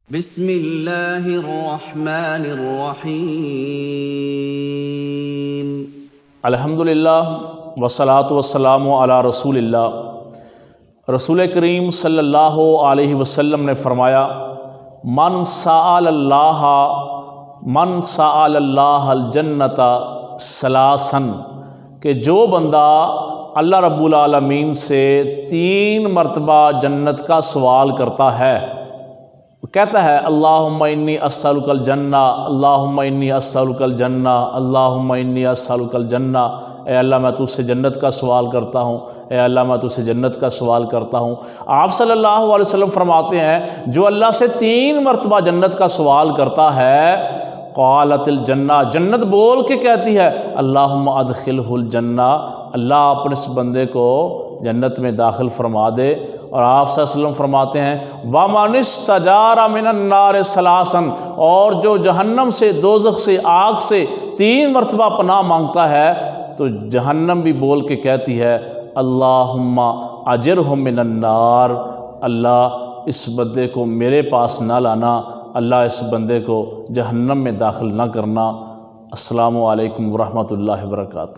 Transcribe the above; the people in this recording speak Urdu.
بسم اللہ الرحمن الرحیم۔ الحمدللہ والصلاة والسلام علی رسول اللہ۔ رسول کریم صلی اللہ علیہ وسلم نے فرمایا، من سأل اللہ الجنت ثلاثاً، کہ جو بندہ اللہ رب العالمین سے 3 مرتبہ جنت کا سوال کرتا ہے، کہتا ہے اللہم انی اسألک الجنہ، اللہم انی اسألک الجنہ، اللہم انی اسألک الجنہ، اے اللہ میں تجھ سے جنت کا سوال کرتا ہوں، اے اللہ میں تجھ سے جنت کا سوال کرتا ہوں۔ آپ صلی اللہ علیہ وسلم فرماتے ہیں جو اللہ سے 3 مرتبہ جنت کا سوال کرتا ہے، قالت الجنہ، جنت بول کے کہتی ہے اللہم ادخلہ الجنہ، اللہ اپنے اس بندے کو جنت میں داخل فرما دے۔ اور آپ صلی اللہ علیہ وسلم فرماتے ہیں وَمَنِ اسْتَجَارَ مِنَ النَّارِ ثَلَاثًا، اور جو جہنم سے، دوزخ سے، آگ سے 3 مرتبہ پناہ مانگتا ہے تو جہنم بھی بول کے کہتی ہے اللہم اجرہ من النار، اللہ اس بندے کو میرے پاس نہ لانا، اللہ اس بندے کو جہنم میں داخل نہ کرنا۔ السلام علیکم ورحمۃ اللہ وبرکاتہ۔